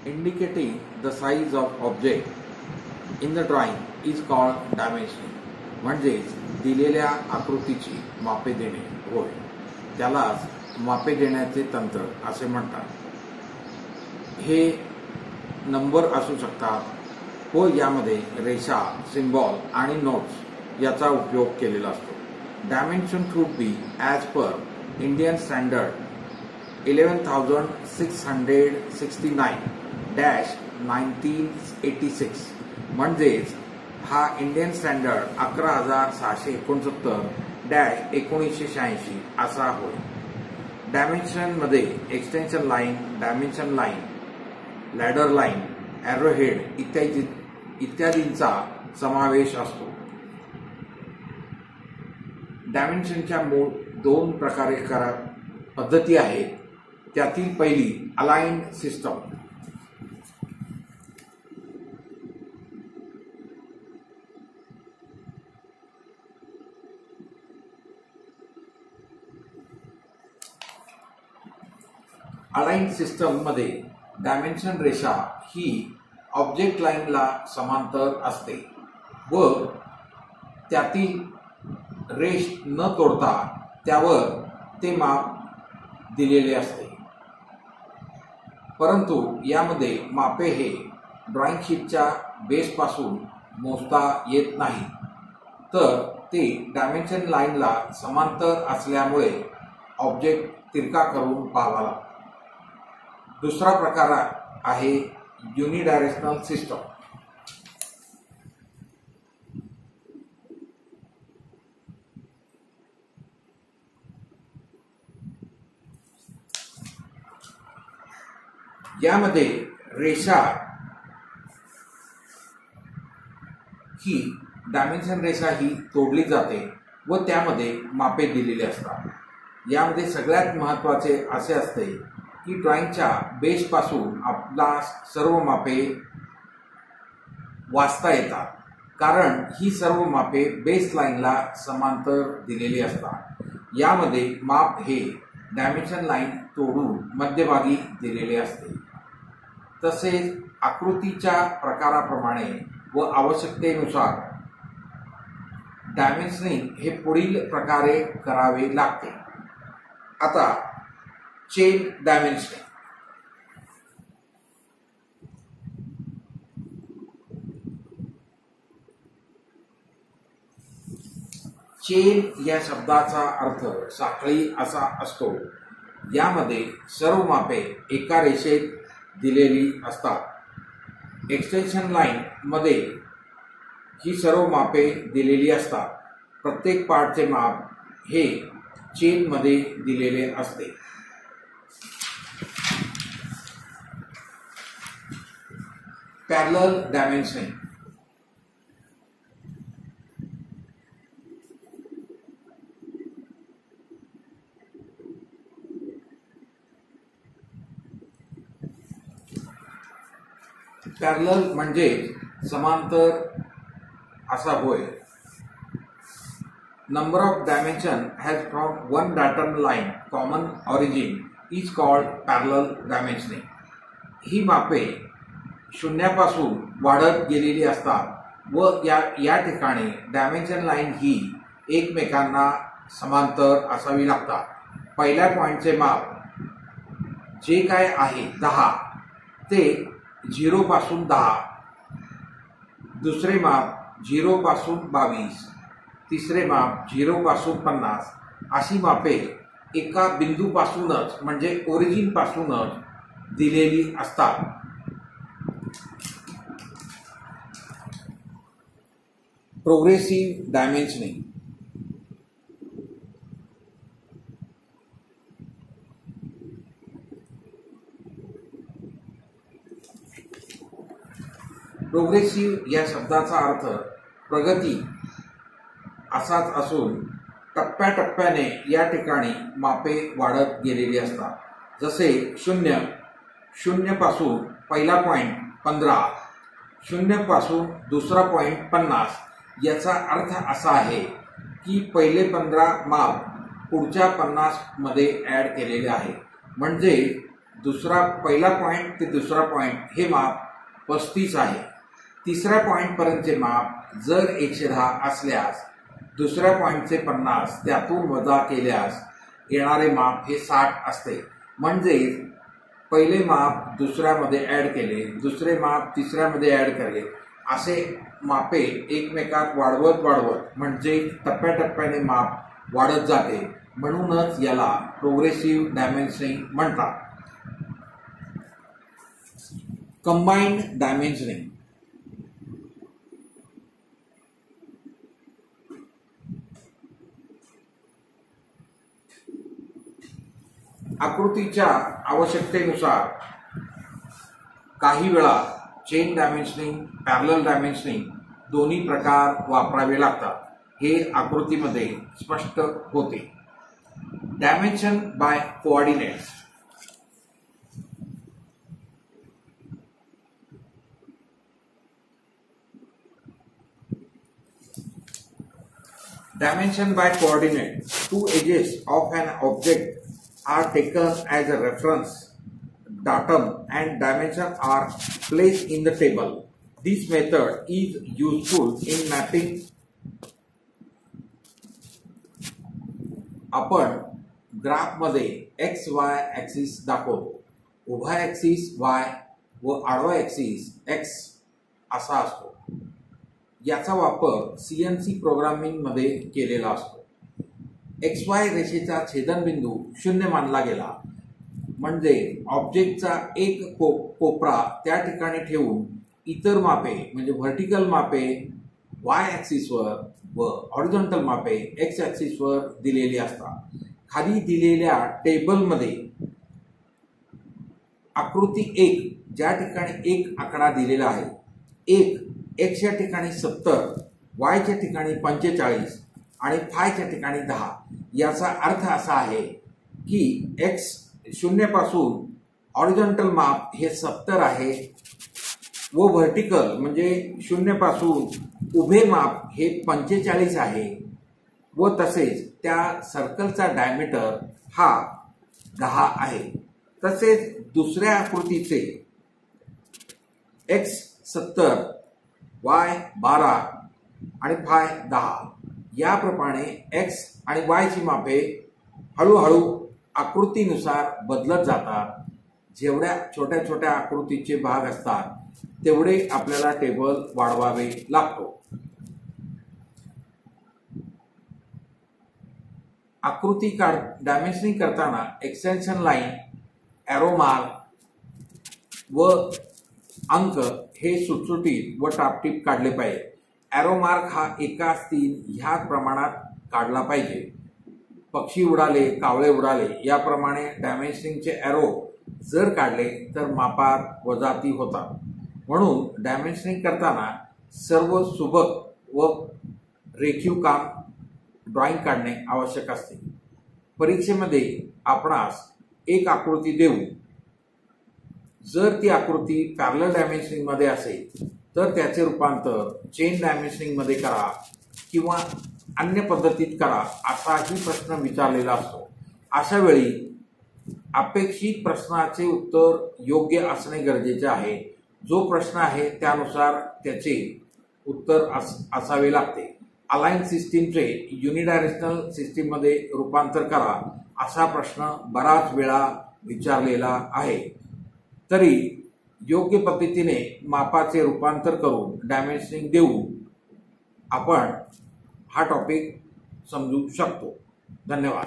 Indicating the size of object in the drawing is called dimensioning. म्हणजेच दिलेल्या आकृतीची मापे देणे होय, त्यालाच मापे देण्याचे तंत्र असे म्हणतात. हे नंबर असू शकतात व यामध्ये रेषा, सिम्बॉल आणि नोट्स याचा उपयोग केलेला असतो. Dimension could be as per Indian standard 11,669-1986 म्हणजेच हा इंडियन स्टँडर्ड 11,669-1986 असा होय. डायमेन्शन मध्ये extension line, dimension line, ladder line, arrowhead इत्यादींचा समावेश असतो. डायमेन्शनच्या मूळ दोन प्रकारे पद्धती आहेत. त्यातील पहिली अलाइन्ड सिस्टम. अलाइन्ड सिस्टम मध्ये डायमेन्शन रेषा ही ऑब्जेक्ट लाईनला समांतर असते व त्यातील रेष न तोडता त्यावर ते माप दिलेले असते. परंतु यामध्ये मापे हे ड्रॉइंग शीटच्या बेसपासून मोजता येत नाही, तर ते डायमेन्शन लाईनला समांतर असल्यामुळे ऑब्जेक्ट तिरका करून पाहावा लागतो. दुसरा प्रकार आहे युनिडायरेक्शनल सिस्टम. यामध्ये रेषा ही डायमेन्शन रेषा ही तोडली जाते व त्यामध्ये मापे दिलेली असतात. यामध्ये सगळ्यात महत्त्वाचे असे असते की ड्रॉइंगच्या बेसपासून आपला सर्व मापे वाचता येतात, कारण ही सर्व मापे बेस लाईनला समांतर दिलेली असतात. यामध्ये माप हे डायमेन्शन लाईन तोडून मध्यभागी दिलेले असते. तसेच आकृतीच्या प्रकाराप्रमाणे व आवश्यकतेनुसार डायमेन्शनिंग हे पुढील प्रकारे करावे लागते. आता चेन डायमेन्शनिंग. चेन या शब्दाचा अर्थ साखळी असा असतो. यामध्ये सर्व मापे एका रेषेत दिलेली असतात. एक्सटेन्शन लाईन मध्ये ही सर्व मापे दिलेली असतात. प्रत्येक पार्टचे माप हे चेन मध्ये दिलेले असते. Parallel dimensioning. पॅरलल म्हणजे समांतर असा होय. Number of dimension has from one pattern line common origin is called parallel dimensioning. ही मापे शून्यापासून वाढत गेलेली असतात व या ठिकाणी डायमेन्शन लाईन ही एकमेकांना समांतर असावी लागतात. पहिल्या पॉइंटचे माप जे काय आहे 10 ते 0 पासून 10, दुसरे माप 0 पासून 22, तिसरे माप 0 पासून 50 अशी मापे एका बिंदूपासूनच म्हणजे ओरिजिन पासूनच दिलेली असतात. Progressive dimensioning. प्रोग्रेसिव्ह या शब्दाचा अर्थ प्रगती असाच असून टप्प्याटप्प्याने या ठिकाणी मापे वाढत गेलेली असतात. जसे 0 पासून पहिला पॉइंट 15, 0 पासून दुसरा पॉइंट 50. याचा अर्थ असा आहे की पहिले 15 माप पुढच्या 50 मध्ये ऍड केलेले आहे. म्हणजे पहिला पॉइंट ते दुसरा पॉइंट हे माप 35 आहे. तिसऱ्या पॉइंट पर्यंतचे माप जर 110 असल्यास दुसऱ्या पॉइंटचे 50 त्यातून वजा केल्यास येणारे माप हे 60 असते. म्हणजे पहिले माप दुसऱ्यामध्ये ऍड केले, दुसरे माप तिसऱ्यामध्ये ऍड केले, असे मापे एकमेकात वाढवत म्हणजे टप्प्याटप्प्याने माप वाढत जाते. म्हणूनच याला प्रोग्रेसिव्ह डायमेन्शनिंग म्हणतात. Combined dimensioning. आकृतीच्या आवश्यकतेनुसार काही वेळा चेन डायमेन्शनिंग, पॅरलल डायमेन्शनिंग दोन्ही प्रकार वापरावे लागतात. हे आकृतीमध्ये स्पष्ट होते. Dimension by coordinates. Dimension by coordinate. Two edges of an object are taken as a reference datum and dimensions are placed in the table. This method is useful in mapping. आपण graph मध्ये x Y axis दाखवतो. उभा axis Y व आडवा axis x असा असतो. याचा वापर सीएनसी प्रोग्रामिंग मध्ये केलेला असतो. एक्स वाय रेषेचा छेदनबिंदू 0 मानला गेला म्हणजे ऑब्जेक्टचा एक कोपरा त्या ठिकाणी ठेवून इतर मापे म्हणजे व्हर्टिकल मापे वाय ऍक्सिसवर व हॉरिझॉन्टल मापे एक्स ऍक्सिसवर दिलेली असतात. खाली दिलेल्या टेबलमध्ये आकृती 1 ज्या ठिकाणी एक आकडा दिलेला आहे, एक्सच्या ठिकाणी 70, वायच्या ठिकाणी 45 आणि फायच्या ठिकाणी 10. याचा अर्थ असा आहे की एक्स 0 पासून हॉरिझॉन्टल माप हे 70 आहे व व्हर्टिकल म्हणजे 0 पासून उभे माप हे 45 आहे व तसेच त्या सर्कलचा डायमीटर हा 10 आहे. तसेच दुसऱ्या आकृतीचे एक्स 70, वाय 12 आणि फाय 10 याप्रमाणे एक्स आणि वाय ची मापे हळूहळू आकृतीनुसार बदलत जातात. जेवढ्या छोट्या छोट्या आकृतीचे भाग असतात तेवढे आपल्याला टेबल वाढवावे लागतो. आकृती डायमेन्शनिंग करताना एक्सटेन्शन लाईन, एरो मार्क व अंक हे सुटसुटीत व टापटीप काढले पाहिजे. एरो मार्क हा एकास 3 ह्या प्रमाणात काढला पाहिजे. पक्षी उडाले, कावळे उडाले याप्रमाणे डायमेन्शनिंगचे एरो जर काढले तर मापात वजाती होतात. म्हणून डायमेन्शनिंग करताना सर्व सुबक व रेखीव काम ड्रॉइंग काढणे आवश्यक असते. परीक्षेमध्ये आपणास एक आकृती देऊ, जर ती आकृती पॅरलल डायमेन्शनिंग मध्ये असेल तर त्याचे रूपांतर चेन डायमेन्शनिंग मध्ये करा किंवा अन्य पद्धतीत करा असाही प्रश्न विचारलेला असतो. अशा वेळी अपेक्षित प्रश्नाचे उत्तर योग्य असणे गरजेचे आहे. जो प्रश्न आहे त्यानुसार त्याचे उत्तर असावे लागते. अलाइन सिस्टीमचे युनिडायरेक्शनल सिस्टीम मध्ये रूपांतर करा असा प्रश्न बराच वेळा विचारलेला आहे. तरी योग्य पद्धतीने मापाचे रूपांतर करून डायमेन्शनिंग देऊन आपण हा टॉपिक समजू शकतो. धन्यवाद.